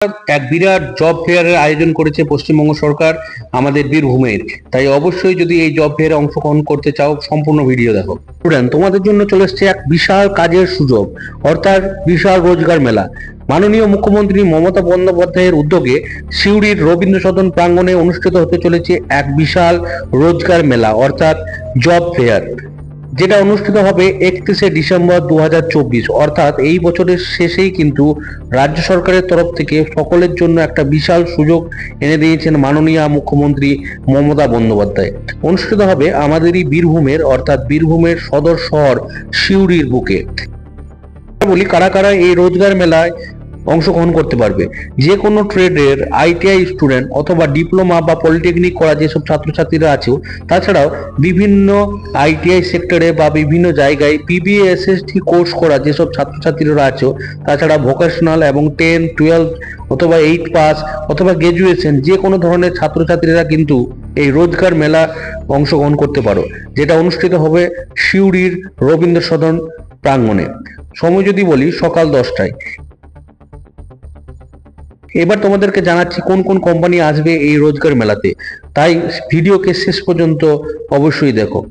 এক বিরাট জব ফেয়ারের আয়োজন করেছে পশ্চিমবঙ্গ সরকার আমাদের বীরভূমের। তাই অবশ্যই যদি এই জব ফেয়ারে অংশগ্রহণ করতে চাও সম্পূর্ণ ভিডিও দেখো। স্টুডেন্ট, তোমাদের জন্য চলে এসছে এক বিশাল কাজের সুযোগ, অর্থাৎ বিশাল রোজগার মেলা। মাননীয় মুখ্যমন্ত্রী মমতা বন্দ্যোপাধ্যায়ের উদ্যোগে সিউড়ির রবীন্দ্র সদন প্রাঙ্গণে অনুষ্ঠিত হতে চলেছে এক বিশাল রোজগার মেলা, অর্থাৎ জব ফেয়ার, যেটা অনুষ্ঠিত হবে 31শে ডিসেম্বর 2024, অর্থাৎ এই বছরের শেষেই। কিন্তু রাজ্য সরকারের তরফ থেকে সকলের জন্য একটা বিশাল সুযোগ এনে দিয়েছেন মাননীয় মুখ্যমন্ত্রী মমতা বন্দ্যোপাধ্যায়। অনুষ্ঠিত হবে আমাদেরই বীরভূমের, অর্থাৎ বীরভূমের সদর শহর সিউড়ির বুকে। বলি কারা কারা এই রোজগার মেলায় অংশগ্রহণ করতে পারবে। যে কোনো ট্রেডের আইটিআই স্টুডেন্ট অথবা ডিপ্লোমা বা পলিটেকনিক করা যেসব ছাত্রছাত্রীরা আছে, তাছাড়াও বিভিন্ন আইটিআই সেক্টরে বা বিভিন্ন জায়গায় পিবিএসএসটি কোর্স করা যেসব ছাত্রছাত্রীরা আছে, তাছাড়া ভোকেশনাল এবং 10, 12 অথবা 8 পাস অথবা গ্রাজুয়েশন যে কোনো ধরনের ছাত্রছাত্রীরা কিন্তু এই রোজগার মেলা অংশগ্রহণ করতে পারো, যেটা অনুষ্ঠিত হবে সিউড়ির রবীন্দ্র সদন প্রাঙ্গণে। সময় যদি বলি সকাল 10টায়। এবার তোমাদেরকে জানাচ্ছি কোন কোন কোম্পানি আসবে এই রোজগার মেলাতে, তাই ভিডিওকে শেষ পর্যন্ত অবশ্যই দেখো।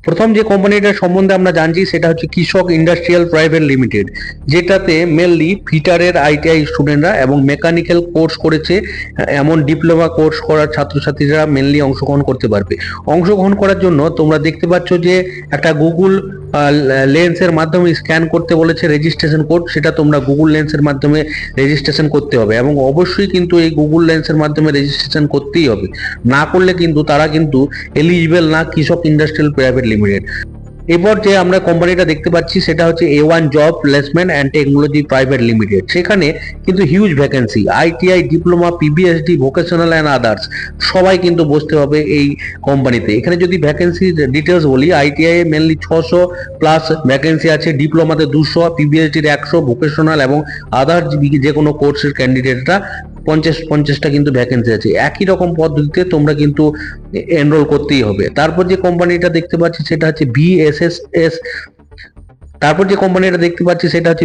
প্রথম যে কোম্পানিটার সম্বন্ধে আমরা জানছি সেটা হচ্ছে কৃষক ইন্ডাস্ট্রিয়াল প্রাইভেট লিমিটেড, যেটাতে মেনলি ফিটারের আইটিআই স্টুডেন্টরা এবং মেকানিক্যাল কোর্স করেছে এমন ডিপ্লোমা কোর্স করার ছাত্রছাত্রীরা মেনলি অংশগ্রহণ করতে পারবে। অংশগ্রহণ করার জন্য তোমরা দেখতে পাচ্ছ যে একটা গুগল লেন্সের মাধ্যমে স্ক্যান করতে বলেছে রেজিস্ট্রেশন কোড, সেটা তোমরা গুগল লেন্সের মাধ্যমে রেজিস্ট্রেশন করতে হবে এবং অবশ্যই কিন্তু এই গুগল লেন্সের মাধ্যমে রেজিস্ট্রেশন করতেই হবে। না করলে কিন্তু তারা কিন্তু এলিজিবল না কৃষক ইন্ডাস্ট্রিয়াল প্রাইভেট লিমিটেড। এরপর যে আমরা কোম্পানিটা দেখতে পাচ্ছি সেটা হচ্ছে A1 job placement and technology private limited. সেখানে কিন্তু huge vacancy, ITI, diploma, P B S D, vocational and others সবাই কিন্তু বসতে হবে এই কোম্পানিতে। এখানে যদি ভ্যাকেন্সি ডিটেলস বলি, আইটিআই মেনলি 600 প্লাস ভ্যাকেন্সি আছে, ডিপ্লোমাতে 200, পিবিএসডির 100, ভোকেশনাল এবং আদার্স যে কোনো কোর্সের ক্যান্ডিডেটরা 50টা কিন্তু ভ্যাকেন্সি আছে। একই রকম পদ্ধতিতে তোমরা কিন্তু এনরোল করতেই হবে। তারপর যে কোম্পানিটা দেখতে পাচ্ছি সেটা হচ্ছে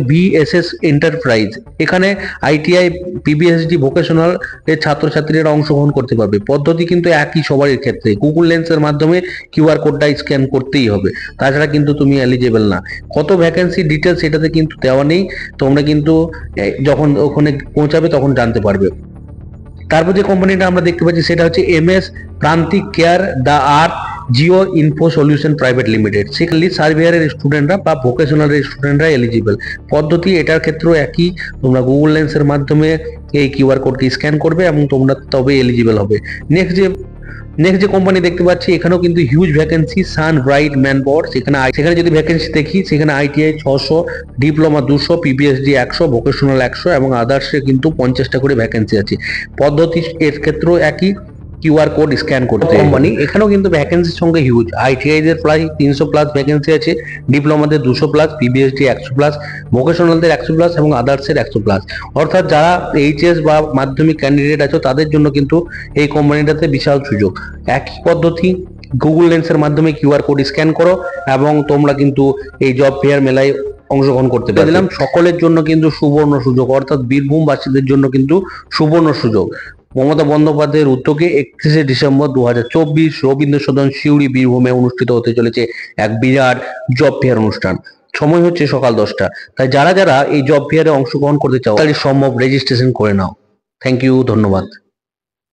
বিএসএস এন্টারপ্রাইজ। এখানে আইটিআই, পিবিএসডি, ভোকেশনাল এর ছাত্রছাত্রীরা অংশগ্রহণ করতে পারবে। পদ্ধতি কিন্তু একই সবার ক্ষেত্রে, গুগল লেন্সের মাধ্যমে কিউআর কোডটা স্ক্যান করতেই হবে, তাছাড়া কিন্তু তুমি এলিজিবল না। কত ভ্যাকেন্সি ডিটেলস সেটাতে কিন্তু দেওয়া নেই, তোমরা কিন্তু যখন ওখানে পৌঁছাবে তখন জানতে পারবে। তারপর যে কোম্পানিটা আমরা দেখতে পাচ্ছি সেটা হচ্ছে MS প্রান্তিক care the earth Jio info solution private limited. সেখানে সার্ভেয়ারের স্টুডেন্টরা বা ভোকেশনাল স্টুডেন্টরা এলিজিবল। পদ্ধতি এটার ক্ষেত্রেও একই, তোমরা গুগল লেন্সের মাধ্যমে এই কিউআর কোডকে স্ক্যান করবে এবং তোমরা তবে এলিজিবল হবে। নেক্সট যে কোম্পানি দেখতে পাচ্ছি এখানেও কিন্তু হিউজ ভ্যাকেন্সি, সান ব্রাইট ম্যান পাওয়ার। সেখানে যদি ভ্যাকেন্সি দেখি, সেখানে আইটিআই 600, ডিপ্লোমা 200, পিবিএসডি 100, ভোকেশনাল 100 এবং আদার্সে কিন্তু 50টা করে ভ্যাকেন্সি আছে। পদ্ধতি এর ক্ষেত্রেও একই, কিউআর কোড স্ক্যান করতে। কোম্পানি এখানেও কিন্তু ভ্যাকেন্সির সঙ্গে হিউজ, আইটিআই দের প্রায় 300 প্লাস ভ্যাকেন্সি আছে, ডিপ্লোমাদের 200 প্লাস, পিবিএসডি 100 প্লাস, ভোকেশনালদের 100 প্লাস এবং আদার্সের 100 প্লাস। অর্থাৎ যারা এইচএস বা মাধ্যমিক ক্যান্ডিডেট আছে তাদের জন্য কিন্তু এই কোম্পানিটাতে বিশাল সুযোগ। একই পদ্ধতি, গুগল লেন্সের মাধ্যমে কিউআর কোড স্ক্যান করো এবং তোমরা কিন্তু এই জব ফেয়ার মেলায় অংশগ্রহণ করতে পারবে। সকলের জন্য কিন্তু সুবর্ণ সুযোগ, অর্থাৎ বীরভূমবাসীদের জন্য কিন্তু সুবর্ণ সুযোগ। মমতা বন্দ্যোপাধ্যায়ের উদ্যোগে 31শে ডিসেম্বর 2024 রবীন্দ্র সদন সিউড়ি বীরভূমে অনুষ্ঠিত হতে চলেছে এক বিরাট জব ফেয়ার অনুষ্ঠান। সময় হচ্ছে সকাল 10টা। তাই যারা যারা এই জব ফেয়ারে অংশগ্রহণ করতে চাও তাহলে সম্ভব রেজিস্ট্রেশন করে নাও। থ্যাংক ইউ, ধন্যবাদ।